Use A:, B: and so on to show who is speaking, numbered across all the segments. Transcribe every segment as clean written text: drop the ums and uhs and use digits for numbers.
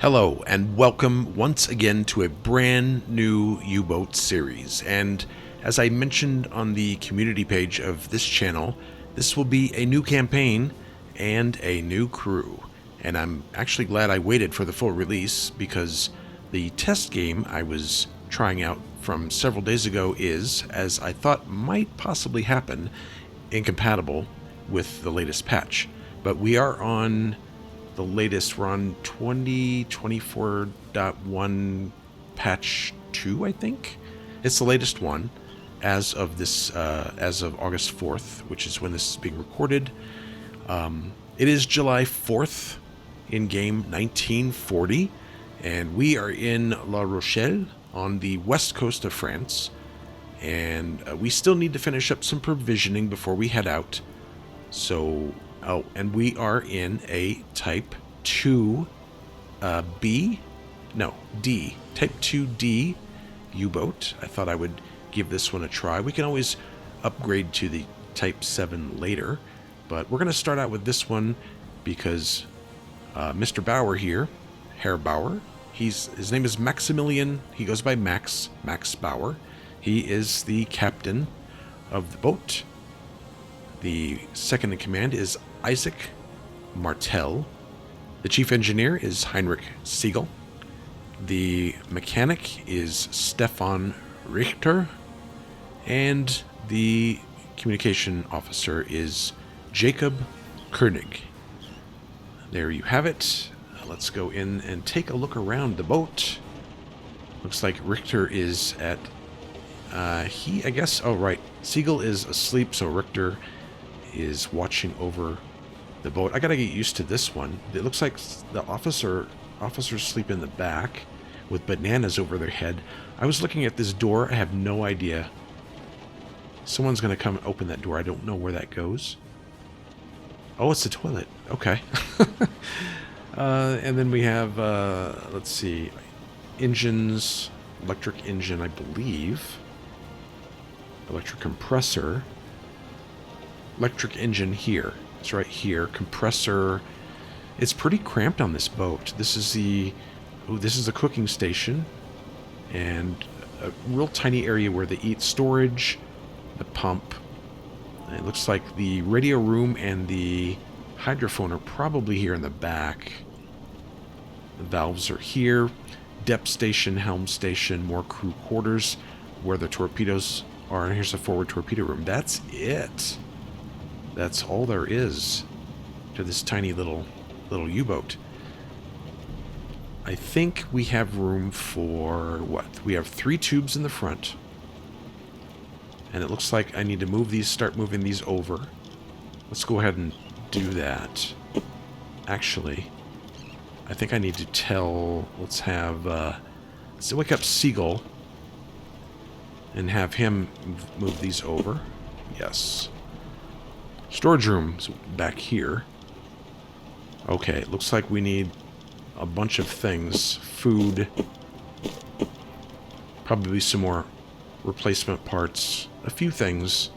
A: Hello, and welcome once again to a brand new U-Boat series. And as I mentioned on the community page of this channel, this will be a new campaign and a new crew. And I'm actually glad I waited for the full release, because the test game I was trying out from several days ago is, as I thought might possibly happen, incompatible with the latest patch. But we are on the latest. We're on 2024.1 patch 2, I think. It's the latest one as of this as of August 4th, which is when this is being recorded. It is July 4th in game 1940, and we are in La Rochelle on the west coast of France, and we still need to finish up some provisioning before we head out. So and we are in a Type 2 D, Type 2D U-boat. I thought I would give this one a try. We can always upgrade to the Type 7 later, but we're going to start out with this one because Mr. Bauer here, Herr Bauer, his name is Maximilian. He goes by Max Bauer. He is the captain of the boat. The second in command is Isaac Martel. The chief engineer is Heinrich Siegel. The mechanic is Stefan Richter. And the communication officer is Jacob Koenig. There you have it. Let's go in and take a look around the boat. Looks like Richter is at... I guess... Oh, right. Siegel is asleep, so Richter is watching over the boat. I gotta get used to this one. It looks like the officers sleep in the back with bananas over their head. I was looking at this door. I have no idea. Someone's gonna come and open that door. I don't know where that goes. Oh, it's the toilet. Okay. And then we have, let's see, engines, electric engine, I believe. Electric compressor. Electric engine here. It's right here. Compressor. It's pretty cramped on this boat. This is the cooking station, and a real tiny area where they eat. Storage, the pump. And it looks like the radio room and the hydrophone are probably here in the back. The valves are here. Depth station, helm station, more crew quarters where the torpedoes are. And here's the forward torpedo room. That's it. That's all there is to this tiny little U-boat. I think we have room for what? We have 3 tubes in the front. And it looks like I need to start moving these over. Let's go ahead and do that. Actually, I think I need to let's wake up Siegel and have him move these over. Yes. Storage room's back here. Okay, it looks like we need a bunch of things. Food. Probably some more replacement parts. A few things.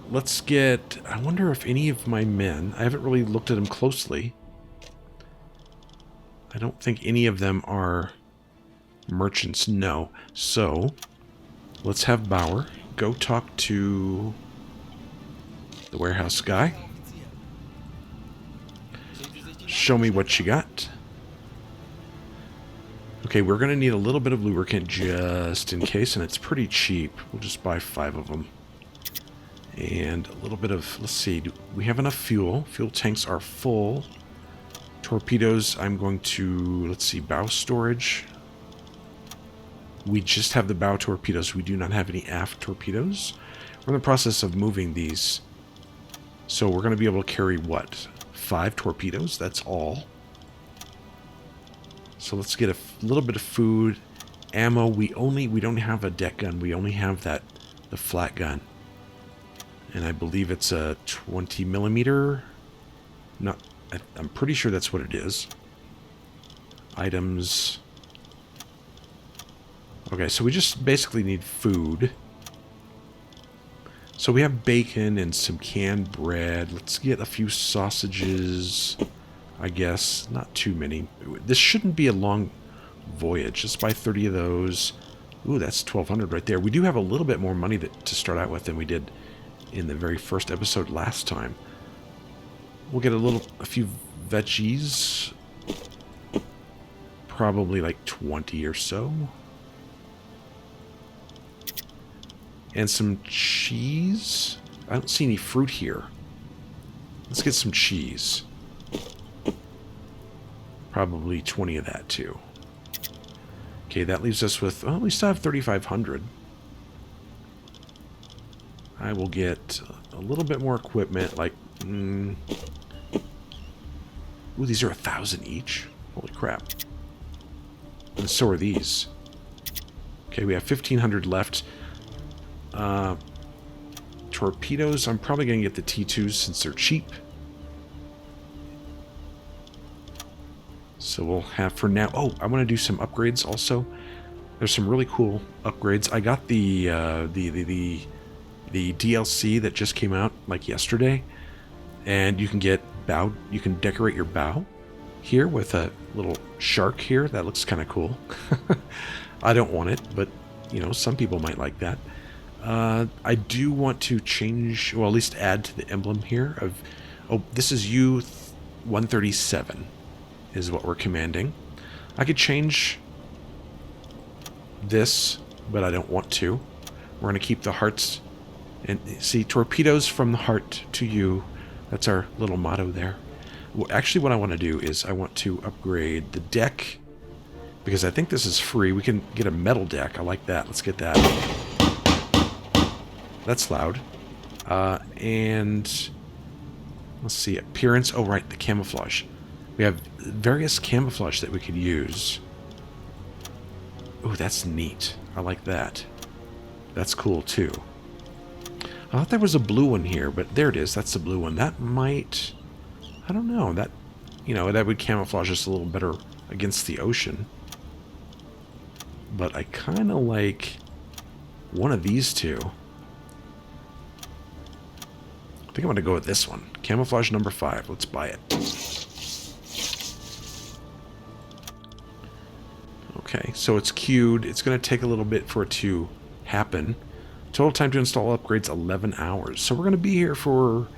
A: Let's get... I wonder if any of my men... I haven't really looked at them closely. I don't think any of them are merchants. No. So, let's have Bauer go talk to the warehouse guy. Show me what you got. Okay, we're going to need a little bit of lubricant just in case, and it's pretty cheap. We'll just buy 5 of them. And a little bit of, let's see, do we have enough fuel? Fuel tanks are full. Torpedoes, I'm going to, let's see, bow storage. We just have the bow torpedoes. We do not have any aft torpedoes. We're in the process of moving these. So we're going to be able to carry, what, 5 torpedoes? That's all. So let's get a little bit of food. Ammo, we don't have a deck gun. We only have the flat gun. And I believe it's a 20 millimeter. I'm pretty sure that's what it is. Items. Okay, so we just basically need food. So we have bacon and some canned bread. Let's get a few sausages. I guess. Not too many. This shouldn't be a long voyage. Just buy 30 of those. Ooh, that's 1,200 right there. We do have a little bit more money to start out with than we did in the very first episode last time. We'll get a few veggies. Probably like 20 or so. And some cheese. I don't see any fruit here. Let's get some cheese. Probably 20 of that too. Okay, that leaves us with, well, we still have 3,500. I will get a little bit more equipment, like, ooh, these are 1,000 each. Holy crap. And so are these. Okay, we have 1,500 left. Torpedoes, I'm probably going to get the T2s since they're cheap. So we'll have for now. Oh, I want to do some upgrades also. There's some really cool upgrades. I got the DLC that just came out like yesterday, and you can get bow. You can decorate your bow here with a little shark here. That looks kind of cool. I don't want it, but you know, some people might like that. I do want to change, well, at least add to the emblem here of. Oh, this is U-137. Is what we're commanding. I could change this, but I don't want to. We're going to keep the hearts. And see, torpedoes from the heart to you. That's our little motto there. Well, actually, what I want to do is I want to upgrade the deck. Because I think this is free. We can get a metal deck. I like that. Let's get that. That's loud. And let's see. Appearance. Oh, right. The camouflage. We have various camouflage that we could use. Oh, that's neat. I like that. That's cool, too. I thought there was a blue one here, but there it is. That's the blue one. That might... I don't know. That, you know, that would camouflage us a little better against the ocean. But I kind of like one of these two. I think I'm going to go with this one. Camouflage number 5. Let's buy it. Okay, so it's queued. It's going to take a little bit for it to happen. Total time to install upgrades, 11 hours. So we're going to be here for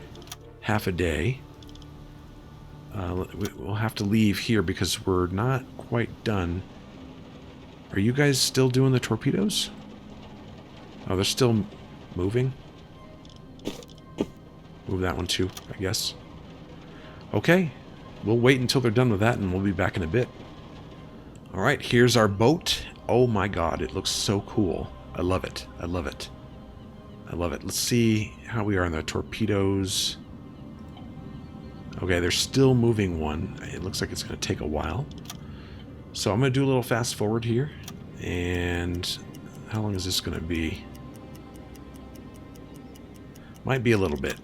A: half a day. We'll have to leave here because we're not quite done. Are you guys still doing the torpedoes? Oh, they're still moving. Move that one too, I guess. Okay, we'll wait until they're done with that and we'll be back in a bit. Alright, here's our boat. Oh my god, it looks so cool. I love it. I love it. I love it. Let's see how we are on the torpedoes. Okay, they're still moving one. It looks like it's going to take a while. So I'm going to do a little fast forward here. And how long is this going to be? Might be a little bit.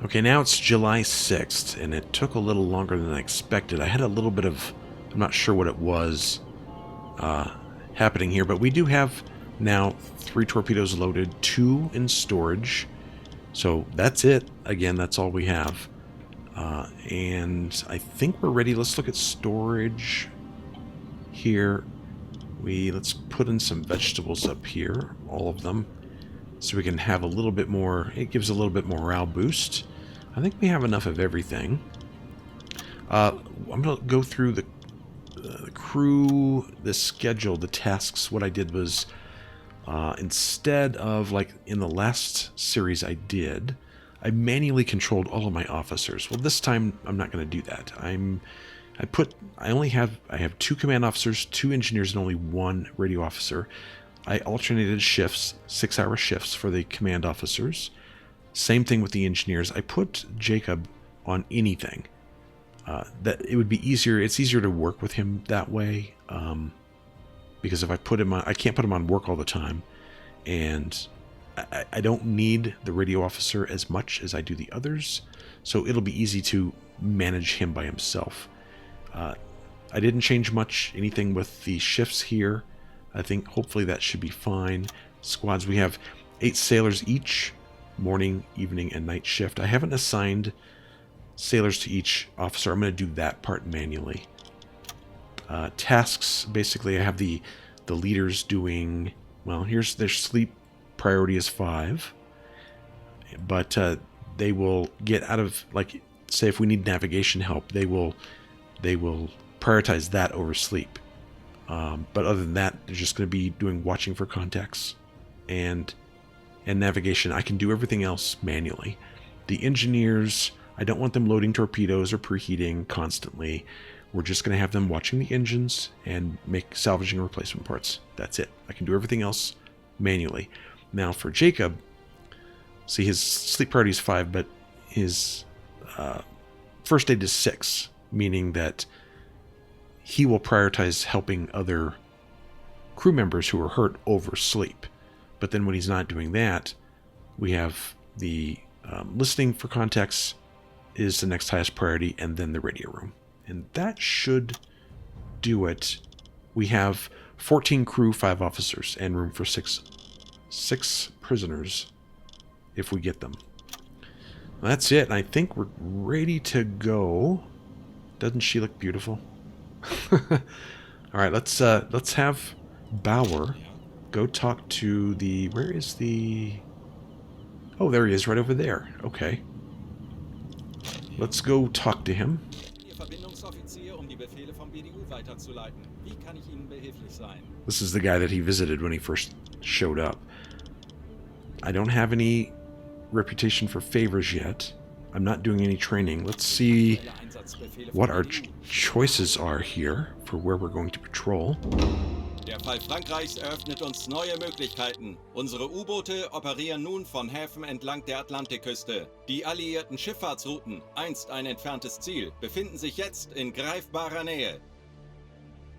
A: Okay, now it's July 6th, and it took a little longer than I expected. I had a little bit of... I'm not sure what it was happening here, but we do have now 3 torpedoes loaded, 2 in storage. So that's it. Again, that's all we have. And I think we're ready. Let's look at storage here. Let's put in some vegetables up here, all of them, so we can have a little bit more. It gives a little bit more morale boost. I think we have enough of everything. I'm going to go through the crew, the schedule, the tasks. What I did was, instead of like in the last series I did, I manually controlled all of my officers. Well, this time I'm not going to do that. I have 2 command officers, 2 engineers, and only 1 radio officer. I alternated shifts, 6-hour shifts for the command officers. Same thing with the engineers. I put Jacob on anything. That it would be easier. It's easier to work with him that way, because if I put him on, I can't put him on work all the time, and I don't need the radio officer as much as I do the others, so it'll be easy to manage him by himself. I didn't change anything with the shifts here. I think hopefully that should be fine. Squads, we have 8 sailors each, morning, evening, and night shift. I haven't assigned sailors to each officer. I'm going to do that part manually. Tasks, basically I have the leaders doing, well, here's their sleep priority is 5. But they will get out of, like, say if we need navigation help, they will prioritize that over sleep. But other than that, they're just going to be doing watching for contacts and navigation. I can do everything else manually. The engineers, I don't want them loading torpedoes or preheating constantly. We're just going to have them watching the engines and salvaging replacement parts. That's it. I can do everything else manually. Now for Jacob, see, his sleep priority is 5, but his first aid is 6, meaning that he will prioritize helping other crew members who are hurt over sleep. But then when he's not doing that, we have the listening for contacts is the next highest priority, and then the radio room. And that should do it. We have 14 crew, 5 officers, and room for 6 prisoners if we get them. That's it. I think we're ready to go. Doesn't she look beautiful? All right, let's have Bauer go talk to the, where is the, oh, there he is, right over there. Okay, let's go talk to him. This is the guy that he visited when he first showed up. I don't have any reputation for favors yet. I'm not doing any training. Let's see what our choices are here for where we're going to patrol.
B: Der Fall Frankreichs eröffnet uns neue Möglichkeiten. Unsere U-Boote operieren nun von Häfen entlang der Atlantikküste. Die alliierten Schifffahrtsrouten, einst ein entferntes Ziel, befinden sich jetzt in greifbarer Nähe.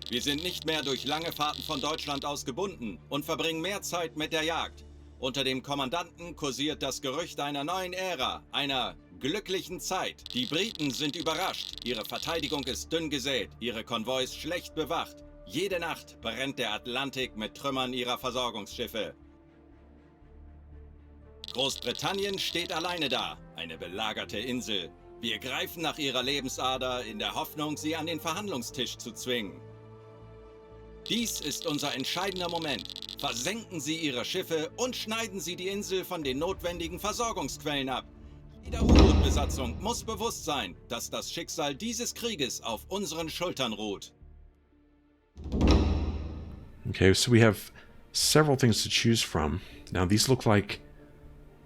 B: Wir sind nicht mehr durch lange Fahrten von Deutschland aus gebunden und verbringen mehr Zeit mit der Jagd. Unter dem Kommandanten kursiert das Gerücht einer neuen Ära, einer glücklichen Zeit. Die Briten sind überrascht. Ihre Verteidigung ist dünn gesät, ihre Konvois schlecht bewacht. Jede Nacht brennt der Atlantik mit Trümmern ihrer Versorgungsschiffe. Großbritannien steht alleine da, eine belagerte Insel. Wir greifen nach ihrer Lebensader in der Hoffnung, sie an den Verhandlungstisch zu zwingen. Dies ist unser entscheidender Moment. Versenken Sie Ihre Schiffe und schneiden Sie die Insel von den notwendigen Versorgungsquellen ab. Jeder U-Boot-Besatzung muss bewusst sein, dass das Schicksal dieses Krieges auf unseren Schultern ruht.
A: Okay, so we have several things to choose from. Now these look like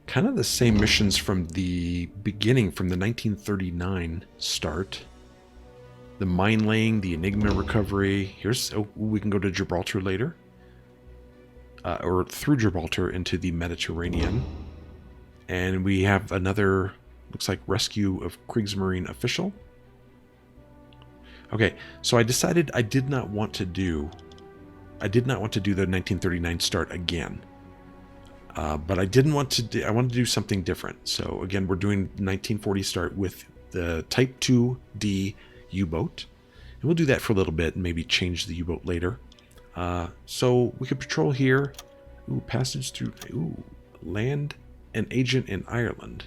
A: kind of the same missions from the beginning, from the 1939 start. The mine laying, the Enigma recovery. Here's, oh, we can go to Gibraltar later. Or through Gibraltar into the Mediterranean. And we have another, looks like rescue of Kriegsmarine official. Okay, so I decided I did not want to do the 1939 start again. But I didn't want to do, I wanted to do something different. So again, we're doing 1940 start with the Type 2D U-boat. And we'll do that for a little bit and maybe change the U-boat later. So we could patrol here. Ooh, passage through, ooh, land an agent in Ireland.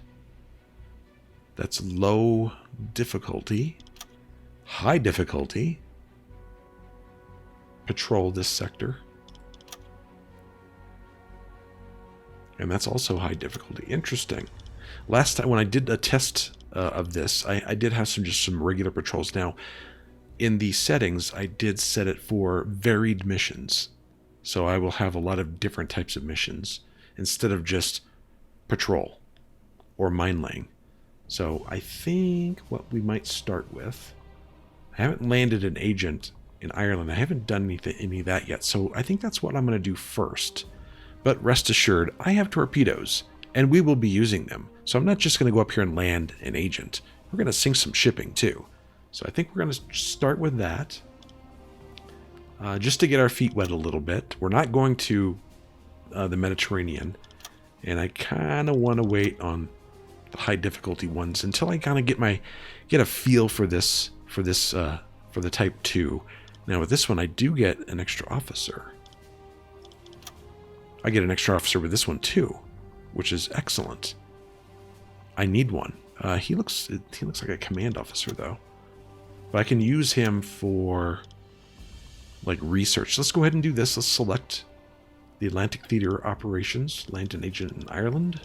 A: That's low difficulty. High difficulty. Patrol this sector. And that's also high difficulty. Interesting. Last time when I did a test of this, I did have some regular patrols. Now, in the settings, I did set it for varied missions. So I will have a lot of different types of missions instead of just patrol or mine laying. So I think what we might start with, I haven't landed an agent in Ireland. I haven't done any of that yet. So I think that's what I'm going to do first. But rest assured, I have torpedoes and we will be using them. So I'm not just going to go up here and land an agent. We're going to sink some shipping too. So I think we're going to start with that. Just to get our feet wet a little bit. We're not going to the Mediterranean. And I kind of want to wait on the high difficulty ones until I kind of get a feel for this for the Type 2. Now with this one, I do get an extra officer. I get an extra officer with this one too, which is excellent. I need one. He looks like a command officer, though. But I can use him for, like, research. Let's go ahead and do this. Let's select the Atlantic Theater Operations, land an agent in Ireland.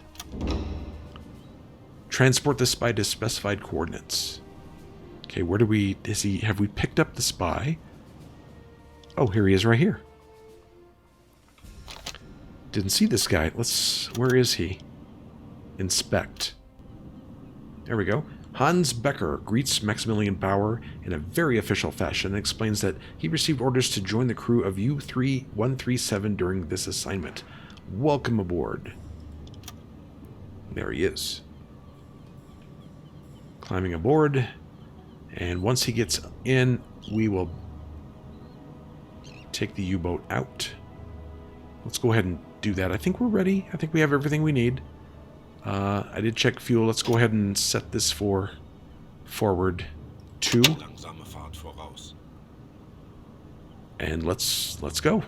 A: Transport the spy to specified coordinates. Okay, where do we... have we picked up the spy? Oh, here he is right here. Didn't see this guy. Where is he? Inspect. There we go. Hans Becker greets Maximilian Bauer in a very official fashion and explains that he received orders to join the crew of U-3137 during this assignment. Welcome aboard. There he is. Climbing aboard. And once he gets in, we will take the U-boat out. Let's go ahead and do that. I think we're ready. I think we have everything we need. I did check fuel. Let's go ahead and set this for forward 2. And let's go.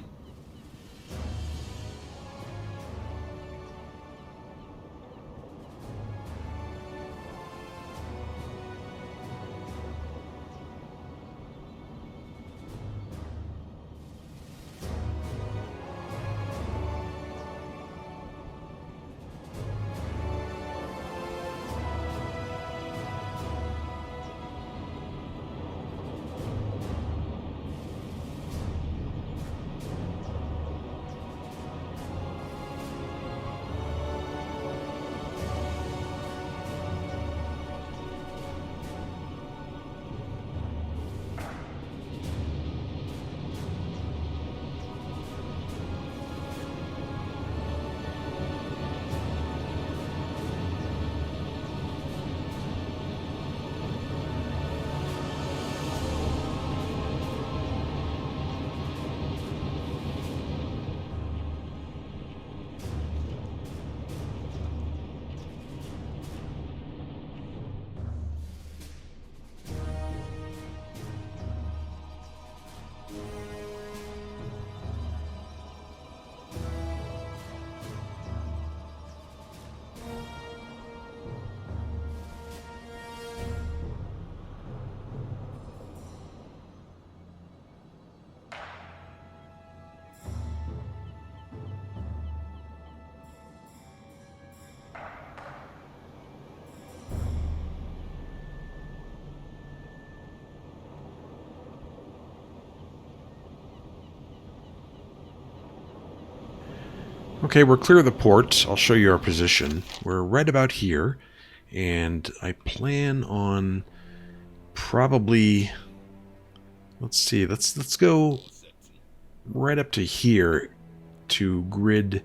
A: Okay, we're clear of the port. I'll show you our position. We're right about here, and I plan on probably... Let's see, let's go right up to here to grid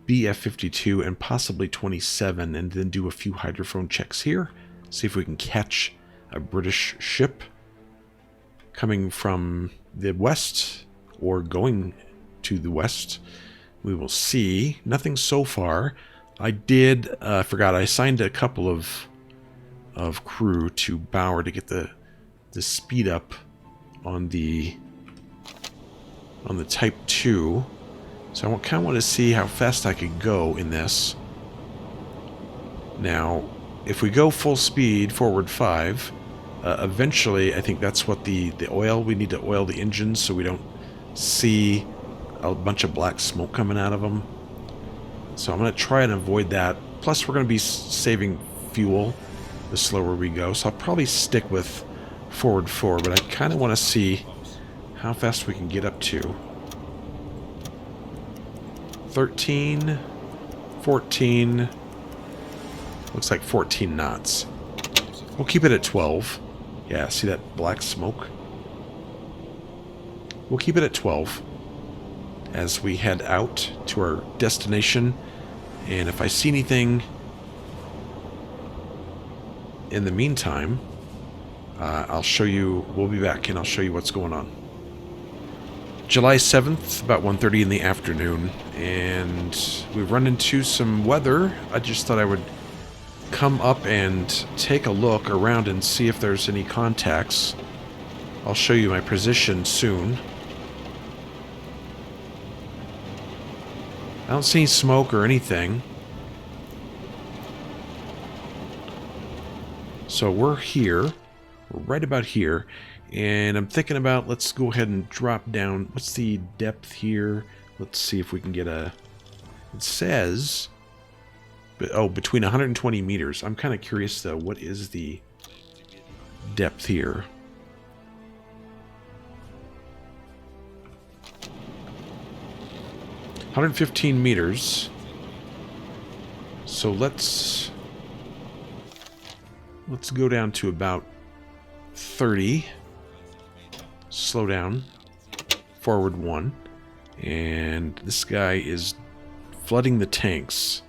A: BF52 and possibly 27, and then do a few hydrophone checks here. See if we can catch a British ship coming from the west or going to the west. We will see. Nothing so far. I did, forgot, I assigned a couple of crew to Bauer to get the speed up on the Type 2. So I kind of want to see how fast I could go in this. Now, if we go full speed, forward 5, eventually I think that's what the oil, we need to oil the engines so we don't see a bunch of black smoke coming out of them. So I'm going to try and avoid that. Plus we're going to be saving fuel the slower we go. So I'll probably stick with forward 4, but I kind of want to see how fast we can get up to. 13, 14, looks like 14 knots. We'll keep it at 12. Yeah, see that black smoke? We'll keep it at 12 as we head out to our destination. And if I see anything in the meantime, I'll show you. We'll be back and I'll show you what's going on. July 7th, about 1:30 in the afternoon, and we've run into some weather. I just thought I would come up and take a look around and see if there's any contacts. I'll show you my position soon. I don't see any smoke or anything. So we're here. We're right about here. And I'm thinking about, let's go ahead and drop down. What's the depth here? Let's see if we can get a... It says... Oh, between 120 meters. I'm kind of curious, though. What is the depth here? $115 meters. So let's go down to about 30. Slow down. Forward 1. And this guy is flooding the tanks.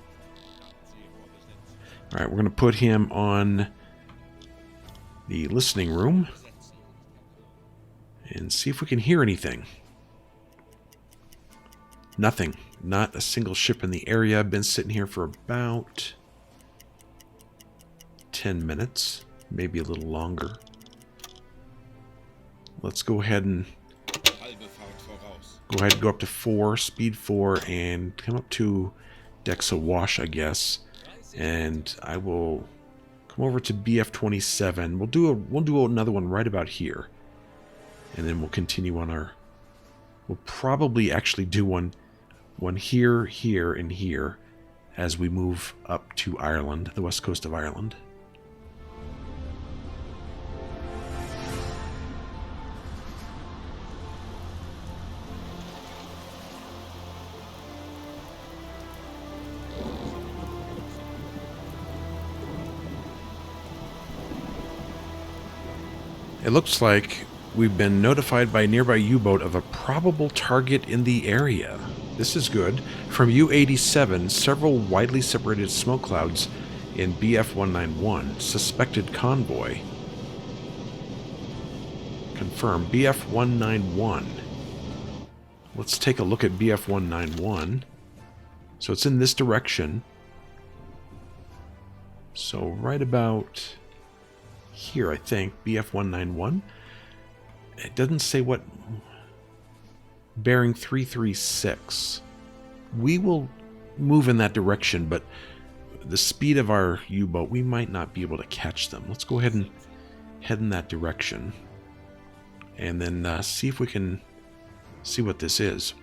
A: Alright, we're going to put him on the listening room and see if we can hear anything. Nothing. Not a single ship in the area. I've been sitting here for about 10 minutes. Maybe a little longer. Let's go ahead and go up to 4, speed 4, and come up to decks awash, I guess. And I will come over to BF-27. We'll do another one right about here. And then we'll continue on our... We'll probably actually do one here, here, and here as we move up to Ireland, the west coast of Ireland. It looks like we've been notified by a nearby U-boat of a probable target in the area. This is good. From U-87, several widely separated smoke clouds in BF-191. Suspected convoy. Confirm. BF-191. Let's take a look at BF-191. So it's in this direction. So right about... here, I think, BF-191. It doesn't say what... bearing 336. We will move in that direction, but the speed of our U-boat, we might not be able to catch them. Let's go ahead and head in that direction. And then see if we can see what this is.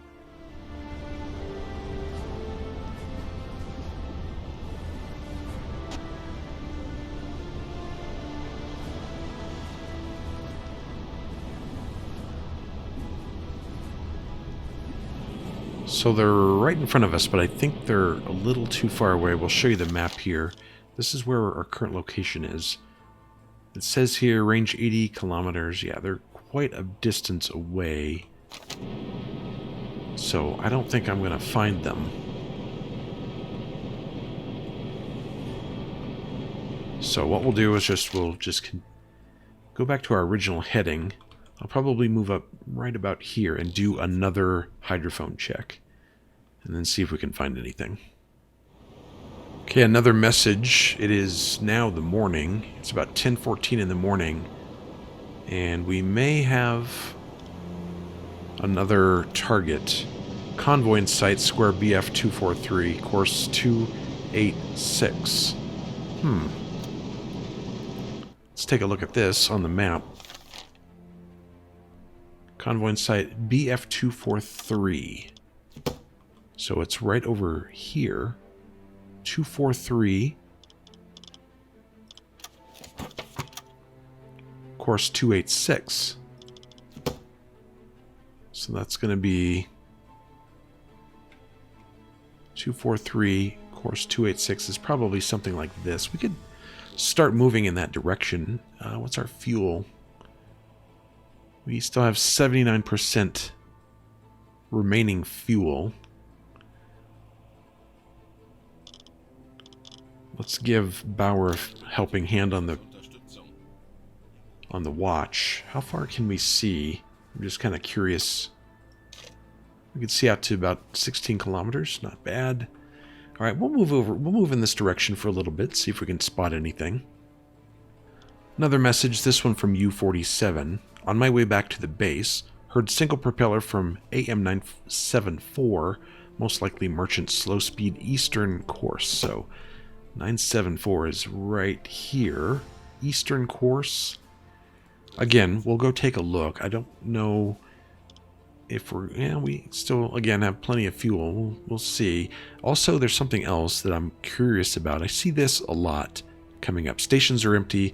A: So they're right in front of us, but I think they're a little too far away. We'll show you the map here. This is where our current location is. It says here, range 80 kilometers. Yeah, they're quite a distance away. So I don't think I'm going to find them. So what we'll do is we'll just go back to our original heading. I'll probably move up right about here and do another hydrophone check. And then see if we can find anything. Okay, another message. It is now the morning. It's about 10:14 in the morning. And we may have another target. Convoy in sight, square BF-243, course 286. Let's take a look at this on the map. Convoy in sight, BF-243. So it's right over here. 243. Course 286. So that's going to be 243, course 286 is probably something like this. We could start moving in that direction. What's our fuel? We still have 79% remaining fuel. Let's give Bauer a helping hand on the watch. How far can we see? I'm just kind of curious. We can see out to about 16 kilometers. Not bad. All right, we'll move over. We'll move in this direction for a little bit, see if we can spot anything. Another message, this one from U-47. On my way back to the base, heard single propeller from AM-974, most likely merchant slow-speed eastern course. So 974 is right here. eastern course. Again, we'll go take a look. I don't know if we're... Yeah, we still, again, have plenty of fuel. We'll see. Also, there's something else that I'm curious about. I see this a lot coming up. Stations are empty.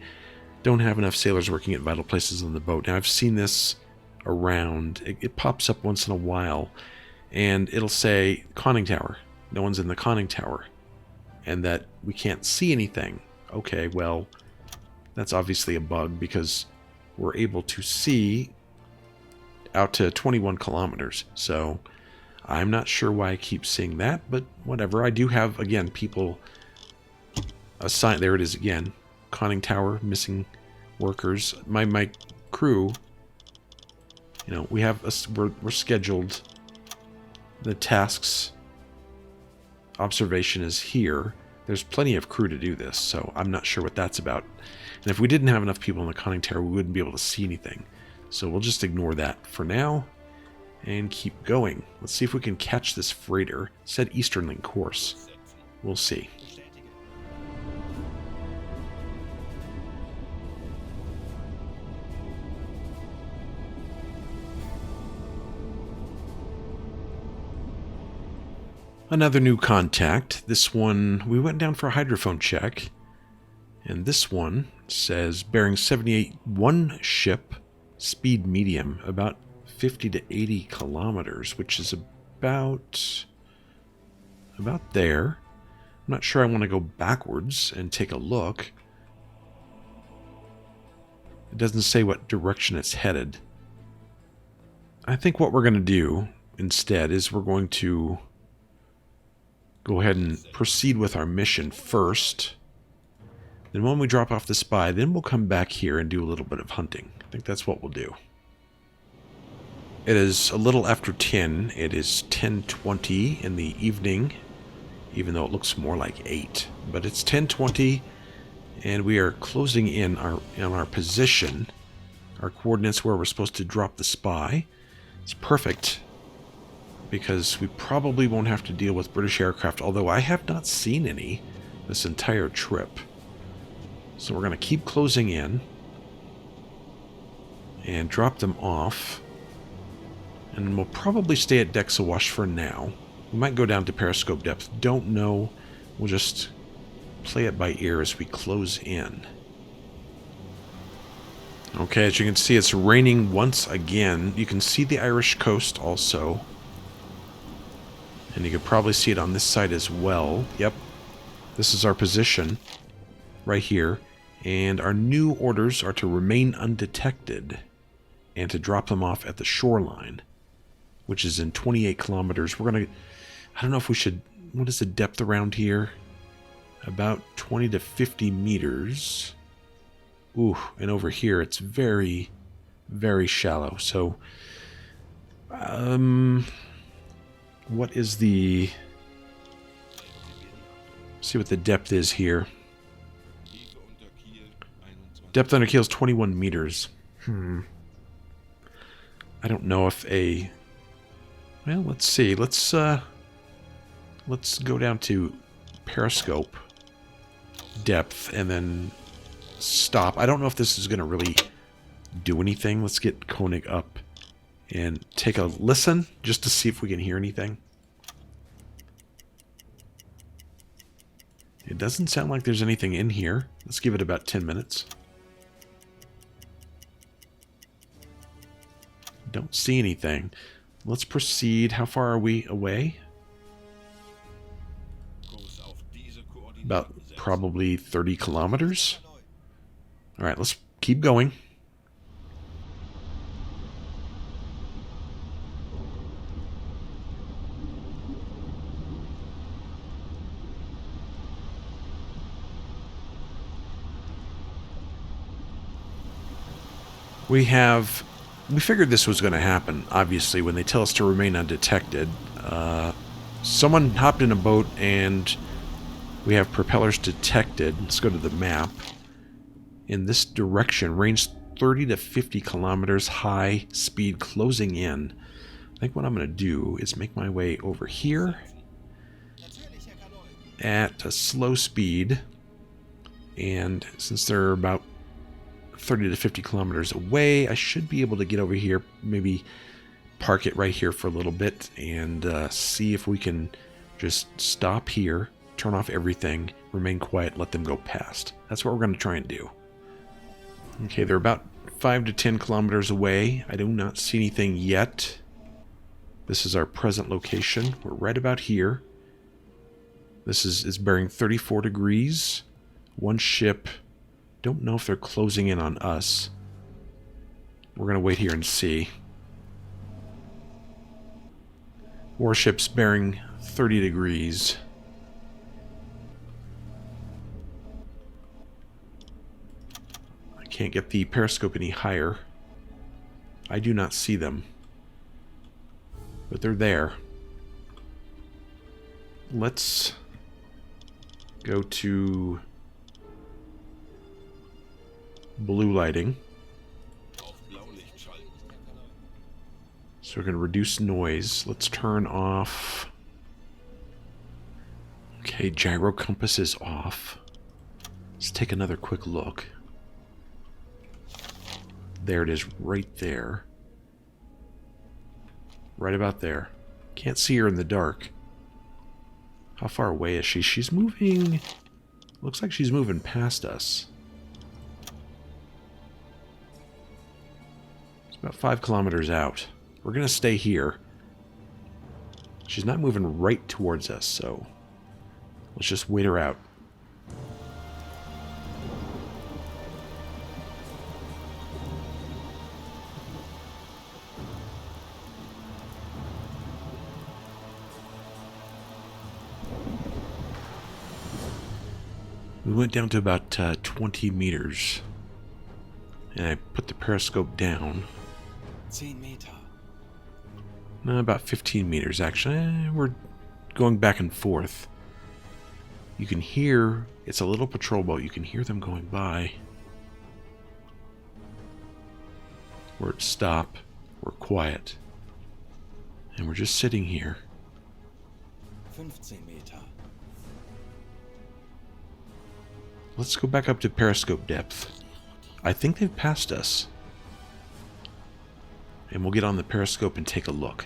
A: Don't have enough sailors working at vital places on the boat. Now, I've seen this around. It pops up once in a while, and it'll say conning tower. No one's in the conning tower, and that we can't see anything. Okay, well, that's obviously a bug because we're able to see out to 21 kilometers. So I'm not sure why I keep seeing that, but whatever. I do have, again, people assigned. There it is again. Conning tower, missing workers. My crew, you know, we have we're scheduled. The tasks observation is here. There's plenty of crew to do this, so I'm not sure what that's about. And if we didn't have enough people in the conning tower, we wouldn't be able to see anything. So we'll just ignore that for now and keep going. Let's see if we can catch this freighter. It said Eastern Link course. We'll see. Another new contact. This one, we went down for a hydrophone check. And this one says bearing 78, one ship, speed medium, about 50 to 80 kilometers, which is about there. I'm not sure I want to go backwards and take a look. It doesn't say what direction it's headed. I think what we're going to do instead is we're going to go ahead and proceed with our mission first. Then when we drop off the spy, then we'll come back here and do a little bit of hunting. I think that's what we'll do. It is a little after 10. It is 10:20 in the evening, even though it looks more like 8. But it's 10:20, and we are closing in on our position, our coordinates where we're supposed to drop the spy. It's perfect, because we probably won't have to deal with British aircraft, although I have not seen any this entire trip. So we're going to keep closing in and drop them off. And we'll probably stay at decks awash for now. We might go down to periscope depth. Don't know. We'll just play it by ear as we close in. Okay, as you can see, it's raining once again. You can see the Irish coast also. And you can probably see it on this side as well. Yep. This is our position right here. And our new orders are to remain undetected and to drop them off at the shoreline, which is in 28 kilometers. We're going to... I don't know if we should... What is the depth around here? About 20 to 50 meters. Ooh, and over here it's very, very shallow. So, what is the... See what the depth is here. Depth under keel is 21 meters. I don't know if a... Well, let's see. Let's go down to periscope depth and then stop. I don't know if this is going to really do anything. Let's get Koenig up and take a listen just to see if we can hear anything. It doesn't sound like there's anything in here. Let's give it about 10 minutes. Don't see anything. Let's proceed. How far are we away? About probably 30 kilometers. Alright, let's keep going. We figured this was going to happen, obviously, when they tell us to remain undetected. Someone hopped in a boat and we have propellers detected. Let's go to the map. In this direction, range 30 to 50 kilometers, high speed closing in. I think what I'm going to do is make my way over here at a slow speed. And since they're about 30 to 50 kilometers away. I should be able to get over here, maybe park it right here for a little bit, and see if we can just stop here, turn off everything, remain quiet, let them go past. That's what we're going to try and do. Okay, they're about 5 to 10 kilometers away. I do not see anything yet. This is our present location. We're right about here. This is bearing 34 degrees. One ship. Don't know if they're closing in on us. We're going to wait here and see. Warship's bearing 30 degrees. I can't get the periscope any higher. I do not see them. But they're there. Let's go to blue lighting. So we're going to reduce noise. Let's turn off. Okay, gyro compass is off. Let's take another quick look. There it is, right there. Right about there. Can't see her in the dark. How far away is she? She's moving. Looks like she's moving past us. It's about 5 kilometers out. We're going to stay here. She's not moving right towards us, so let's just wait her out. We went down to about 20 meters. And I put the periscope down.
B: 10 Meter.
A: No, about 15 meters, actually. We're going back and forth. You can hear, it's a little patrol boat. You can hear them going by. We're at stop. We're quiet. And we're just sitting here.
B: 15 Meter.
A: Let's go back up to periscope depth. I think they've passed us. And we'll get on the periscope and take a look.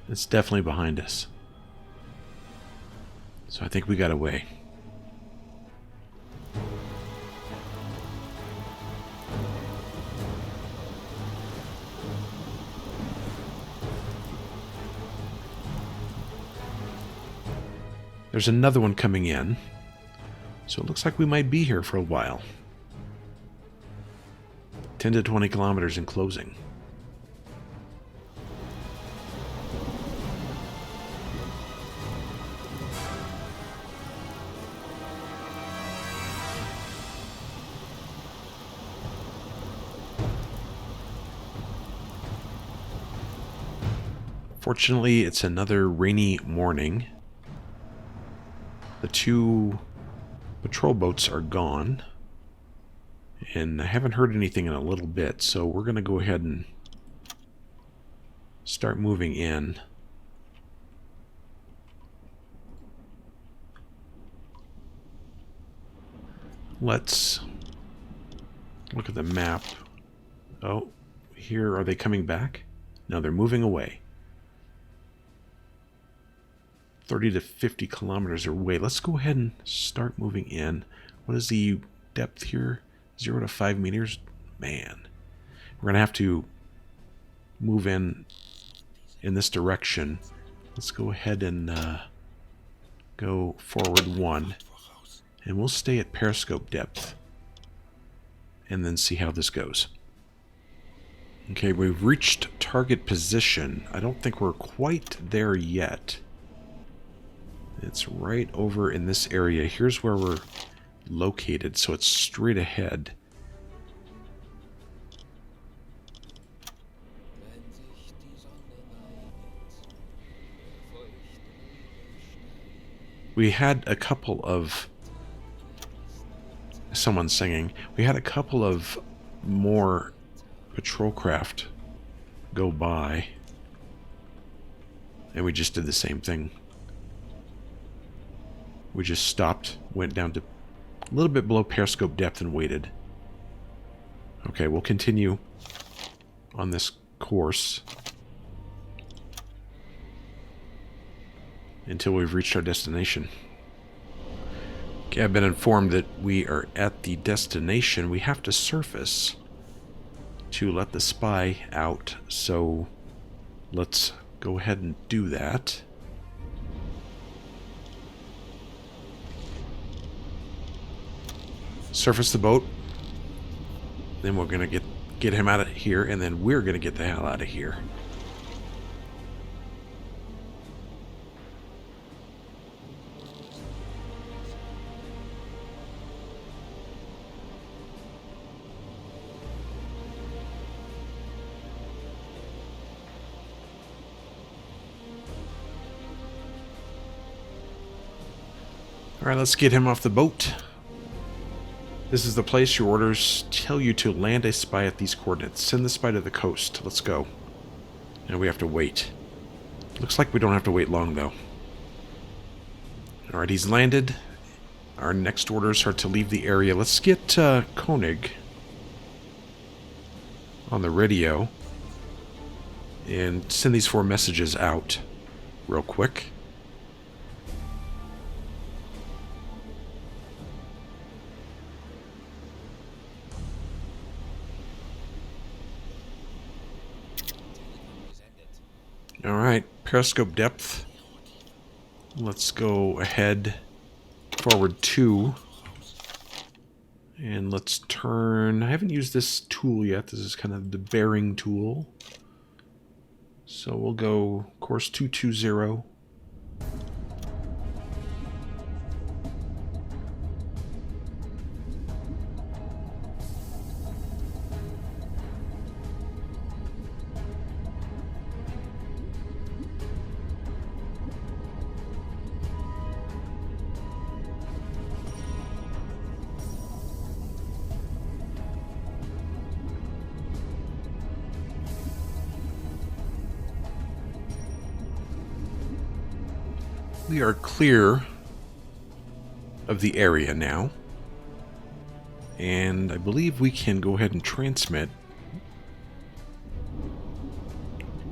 A: It's definitely behind us. So I think we got away. There's another one coming in. So it looks like we might be here for a while. 10 to 20 kilometers in closing. Fortunately, it's another rainy morning. The 2 patrol boats are gone. And I haven't heard anything in a little bit, so we're going to go ahead and start moving in. Let's look at the map. Oh, here, are they coming back? No, they're moving away. 30 to 50 kilometers away. Let's go ahead and start moving in. What is the depth here? 0 to 5 meters? Man. We're going to have to move in this direction. Let's go ahead and go forward 1. And we'll stay at periscope depth. And then see how this goes. Okay, we've reached target position. I don't think we're quite there yet. It's right over in this area. Here's where we're located, so it's straight ahead. We had a couple of... Someone's singing. We had a couple of more patrol craft go by. And we just did the same thing. We just stopped, went down to a little bit below periscope depth and waited. Okay, we'll continue on this course until we've reached our destination. Okay, I've been informed that we are at the destination. We have to surface to let the spy out, so let's go ahead and do that. Surface the boat. Then we're gonna get him out of here, and then we're gonna get the hell out of here. Alright, let's get him off the boat. This is the place. Your orders tell you to land a spy at these coordinates. Send the spy to the coast. Let's go. And we have to wait. Looks like we don't have to wait long, though. Alright, he's landed. Our next orders are to leave the area. Let's get Koenig on the radio and send these 4 messages out real quick. Alright, periscope depth. Let's go ahead, forward 2. And let's turn... I haven't used this tool yet. This is kind of the bearing tool. So we'll go course 220. We are clear of the area now, and I believe we can go ahead and transmit.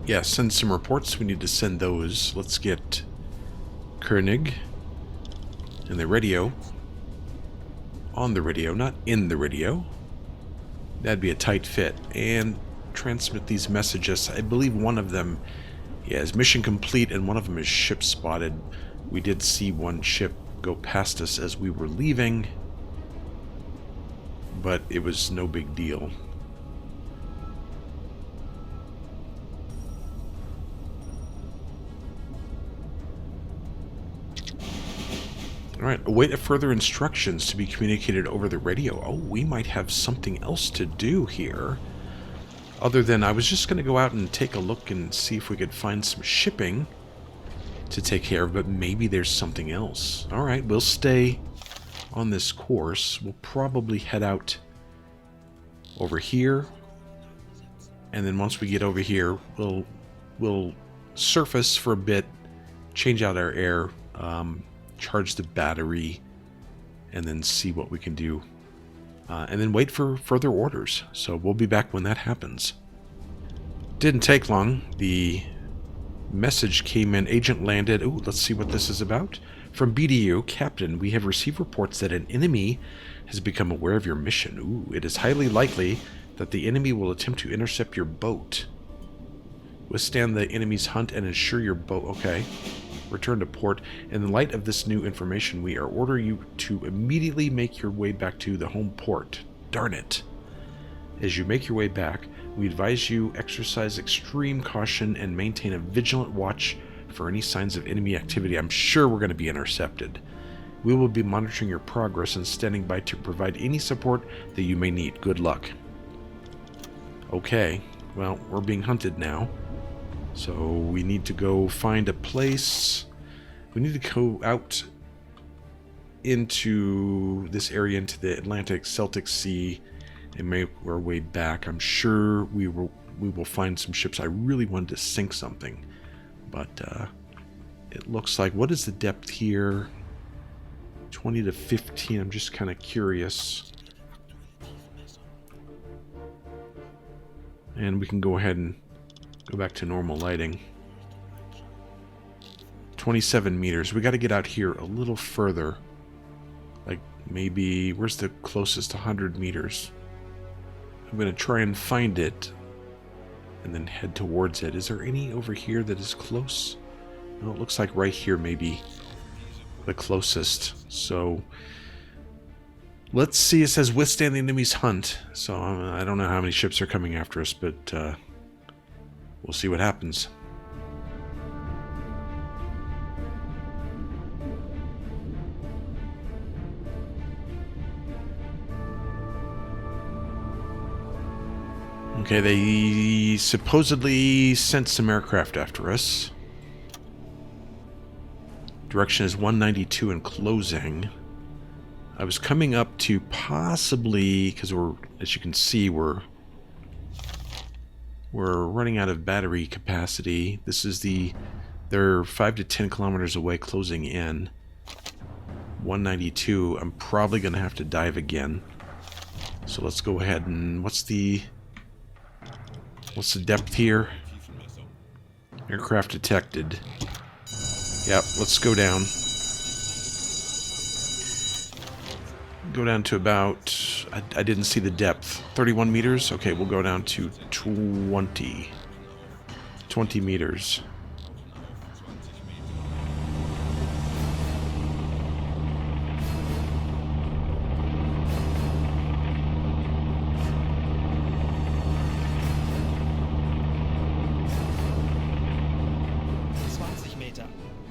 A: Yeah, send some reports. We need to send those. Let's get Koenig and the radio. On the radio, not in the radio. That'd be a tight fit. And transmit these messages. I believe one of them, yeah, is mission complete, and one of them is ship spotted. We did see one ship go past us as we were leaving, but it was no big deal. Alright, await further instructions to be communicated over the radio. Oh, we might have something else to do here. Other than, I was just going to go out and take a look and see if we could find some shipping to take care of, but maybe there's something else. Alright, we'll stay on this course. We'll probably head out over here, and then once we get over here, we'll surface for a bit, change out our air, charge the battery, and then see what we can do, and then wait for further orders. So we'll be back when that happens. Didn't take long. The message came in. Agent landed. Ooh, let's see what this is about. From BDU, Captain, we have received reports that an enemy has become aware of your mission. Ooh, it is highly likely that the enemy will attempt to intercept your boat. Withstand the enemy's hunt and ensure your boat... Okay. Return to port. In the light of this new information, we are ordering you to immediately make your way back to the home port. Darn it. As you make your way back, we advise you exercise extreme caution and maintain a vigilant watch for any signs of enemy activity. I'm sure we're going to be intercepted. We will be monitoring your progress and standing by to provide any support that you may need. Good luck. Okay, well, we're being hunted now. So we need to go find a place. We need to go out into this area, into the Atlantic Celtic Sea, and make our way back. I'm sure we will find some ships. I really wanted to sink something, But it looks like, what is the depth here? 20 to 15. I'm just kind of curious. And we can go ahead and go back to normal lighting. 27 meters. We got to get out here a little further. Like maybe, where's the closest 100 meters? I'm going to try and find it and then head towards it. Is there any over here that is close? No, it looks like right here maybe the closest. So let's see. It says withstand the enemy's hunt. So I don't know how many ships are coming after us, but we'll see what happens. Okay, they supposedly sent some aircraft after us. Direction is 192 and closing. I was coming up to possibly, because we're, as you can see, we're running out of battery capacity. This is they're 5 to 10 kilometers away, closing in. 192. I'm probably going to have to dive again. So let's go ahead and, what's the depth here? Aircraft detected. Yep, let's go down. Go down to about, I didn't see the depth. 31 meters? Okay, we'll go down to 20 meters.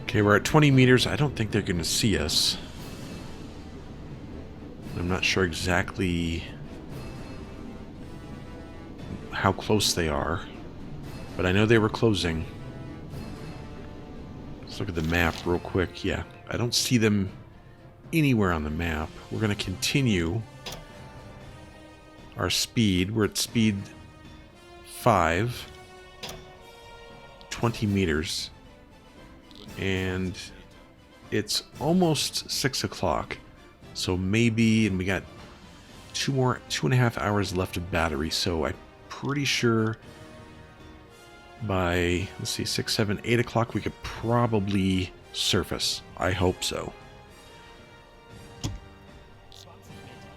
A: Okay, we're at 20 meters. I don't think they're going to see us. I'm not sure exactly how close they are, but I know they were closing. Let's look at the map real quick. Yeah, I don't see them anywhere on the map. We're going to continue our speed. We're at speed 5, 20 meters. And it's almost 6 o'clock, so maybe, and we got 2.5 hours left of battery, so I'm pretty sure by, let's see, 6, 7, 8 o'clock we could probably surface. I hope so.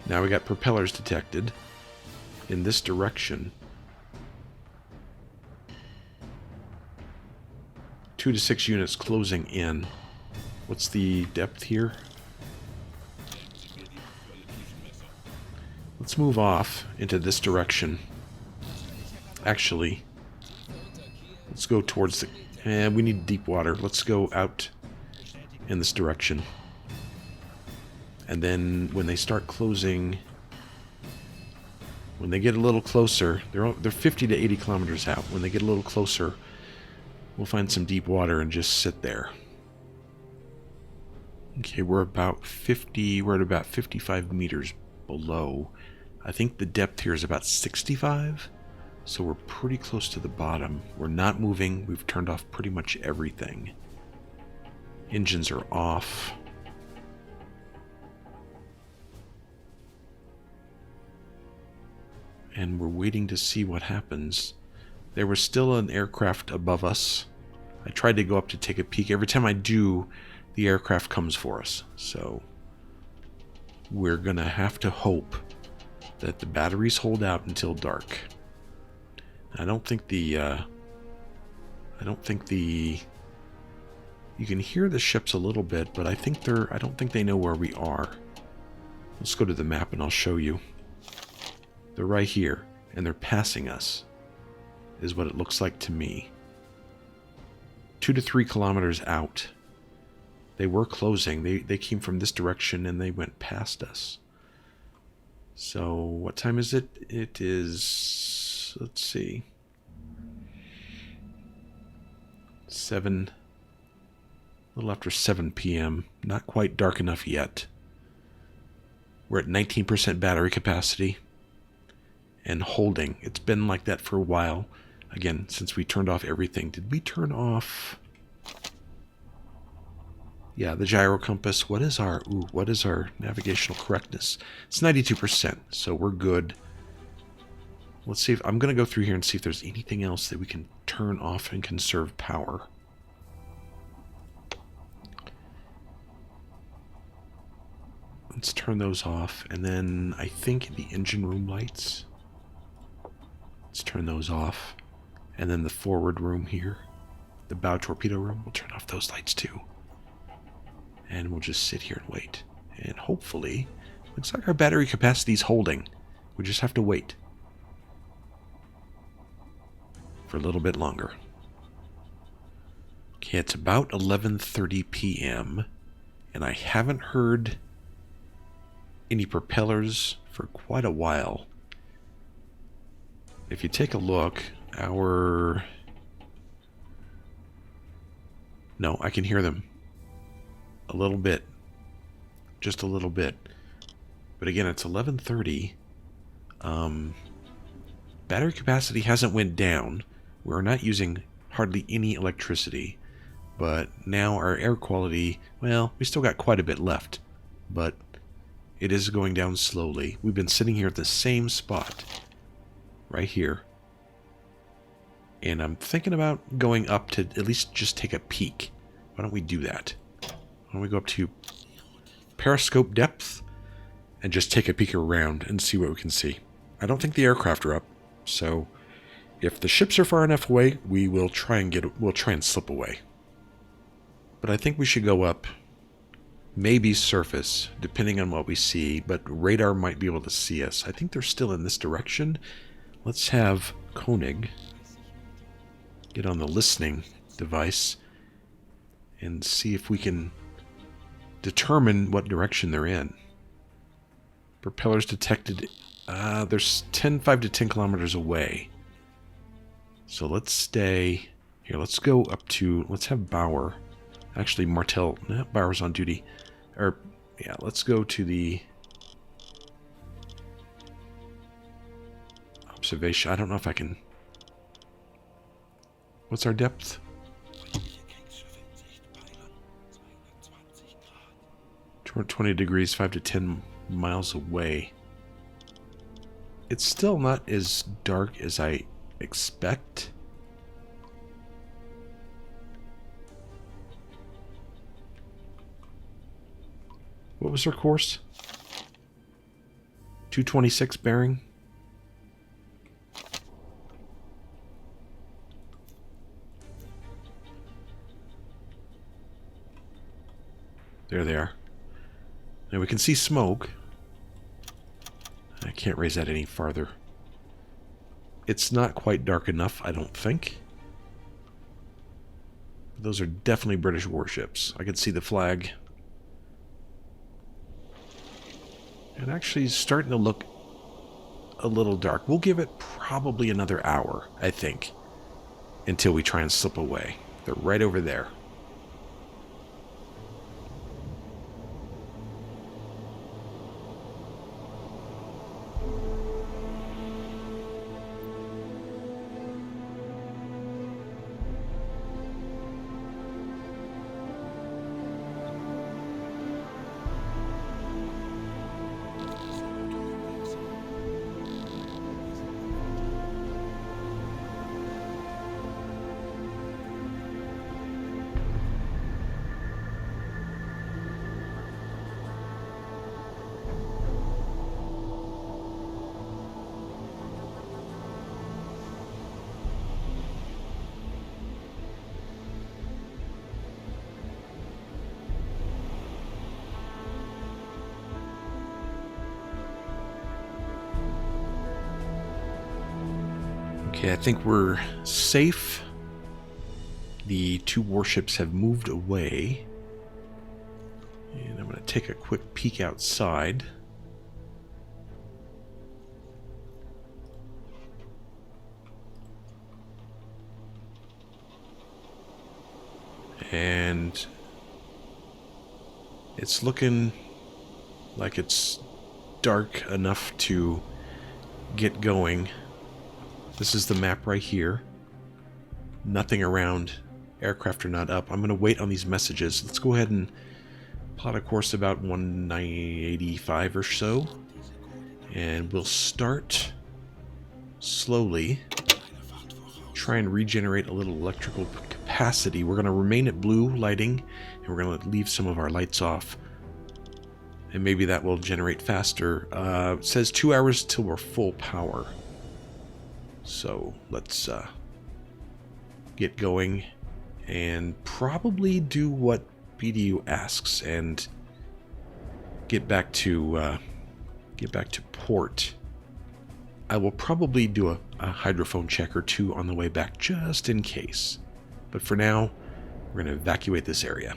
A: Now we got propellers detected in this direction. 2 to 6 units closing in. What's the depth here? Let's move off into this direction. Actually, let's go towards the... we need deep water. Let's go out in this direction. And then when they start closing... When they get a little closer... They're 50 to 80 kilometers out. When they get a little closer... We'll find some deep water and just sit there. Okay, we're about 50, we're at about 55 meters below. I think the depth here is about 65, so we're pretty close to the bottom. We're not moving, we've turned off pretty much everything. Engines are off. And we're waiting to see what happens. There was still an aircraft above us. I tried to go up to take a peek. Every time I do, the aircraft comes for us. So we're gonna have to hope that the batteries hold out until dark. I don't think the you can hear the ships a little bit, but I don't think they know where we are. Let's go to the map and I'll show you. They're right here and they're passing us, is what it looks like to me. 2 to 3 kilometers out. They were closing. They came from this direction and they went past us. So what time is it? It is, let's see, 7, a little after 7 p.m. Not quite dark enough yet. We're at 19% battery capacity and holding. It's been like that for a while. Again, since we turned off everything. Did we turn off? Yeah, the gyro compass. What is our navigational correctness? It's 92%, so we're good. Let's see if I'm going to go through here and see if there's anything else that we can turn off and conserve power. Let's turn those off, and then I think the engine room lights. Let's turn those off. And then the forward room here, the bow torpedo room, we'll turn off those lights too. And we'll just sit here and wait. And hopefully, looks like our battery capacity is holding. We just have to wait for a little bit longer. Okay, it's about 11:30 p.m. and I haven't heard any propellers for quite a while. If you take a look, no, I can hear them a little bit, just a little bit. But again, it's 11:30. Battery capacity hasn't went down. We're not using hardly any electricity, but now our air quality, well, we still got quite a bit left, but it is going down slowly. We've been sitting here at the same spot, right here. And I'm thinking about going up to at least just take a peek. Why don't we do that? Why don't we go up to periscope depth and just take a peek around and see what we can see. I don't think the aircraft are up, so if the ships are far enough away, we will try and slip away. But I think we should go up, maybe surface, depending on what we see, but radar might be able to see us. I think they're still in this direction. Let's have Koenig get on the listening device and see if we can determine what direction they're in. Propellers detected. They're 5 to 10 kilometers away. So let's stay here. Let's go up to. Let's have Bauer. Actually, Martel. No, Bauer's on duty. Or yeah, let's go to the observation. I don't know if I can. What's our depth? 20 degrees, 5 to 10 miles away. It's still not as dark as I expect. What was our course? 226 bearing. There they are. Now we can see smoke. I can't raise that any farther. It's not quite dark enough, I don't think. Those are definitely British warships. I can see the flag. It actually is starting to look a little dark. We'll give it probably another hour, I think, until we try and slip away. They're right over there. Okay, I think we're safe. The two warships have moved away. And I'm going to take a quick peek outside. And it's looking like it's dark enough to get going. This is the map right here. Nothing around Aircraft are not up. I'm going to wait on these messages. Let's go ahead and plot a course about 185 or so. And we'll start slowly. Try and regenerate a little electrical capacity. We're going to remain at blue lighting, and we're going to leave some of our lights off. And maybe that will generate faster. It says 2 hours till we're full power. So let's get going and probably do what BDU asks and get back to port. I will probably do a hydrophone check or two on the way back just in case. But for now, we're going to evacuate this area.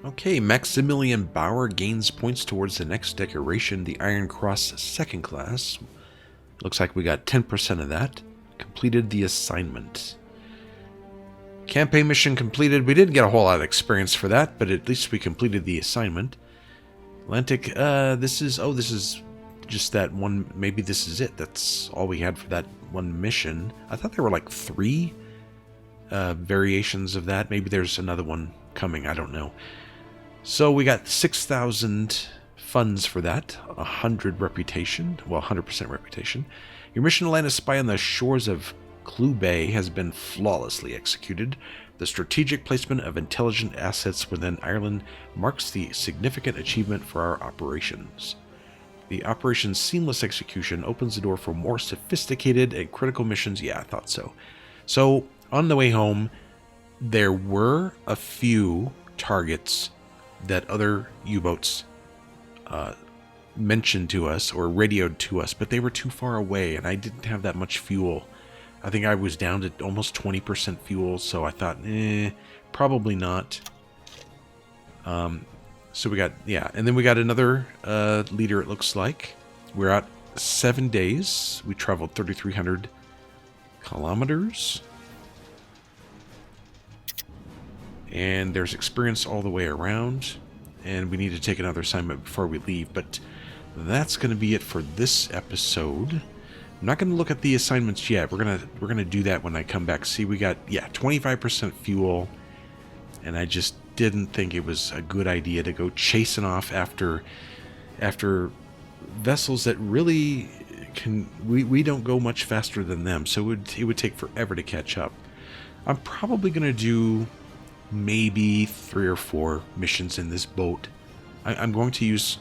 A: Okay, Maximilian Bauer gains points towards the next decoration, the Iron Cross Second Class. Looks like we got 10% of that. Completed the assignment. Campaign mission completed. We didn't get a whole lot of experience for that, but at least we completed the assignment. Atlantic, this is just that one. Maybe this is it. That's all we had for that one mission. I thought there were like 3 variations of that. Maybe there's another one coming. I don't know. So we got 6,000 funds for that, 100 reputation, well, 100% reputation. Your mission to land a spy on the shores of Clue Bay has been flawlessly executed. The strategic placement of intelligent assets within Ireland marks the significant achievement for our operations. The operation's seamless execution opens the door for more sophisticated and critical missions. Yeah, I thought so. So, on the way home, there were a few targets that other U-boats mentioned to us or radioed to us, but they were too far away and I didn't have that much fuel. I think I was down to almost 20% fuel, so I thought, probably not. So we got, yeah, and then we got another leader, it looks like. We're out 7 days. We traveled 3,300 kilometers. And there's experience all the way around, and we need to take another assignment before we leave, but that's going to be it for this episode. I'm not going to look at the assignments yet. We're going to do that when I come back. See, we got 25% fuel, and I just didn't think it was a good idea to go chasing off after vessels that really can we don't go much faster than them, so it would take forever to catch up. I'm probably going to do maybe 3 or 4 missions in this boat. I'm going to use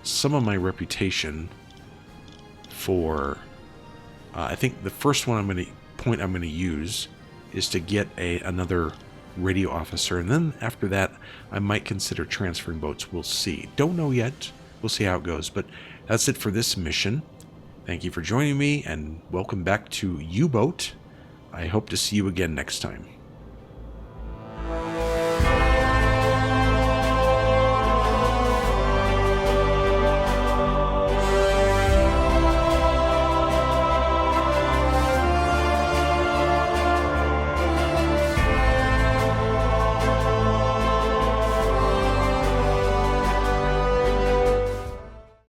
A: some of my reputation for I think the first one I'm going to use is to get another radio officer, and then after that I might consider transferring boats. We'll see. Don't know yet. We'll see how it goes, but that's it for this mission. Thank you for joining me, and welcome back to U-Boat. I hope to see you again next time.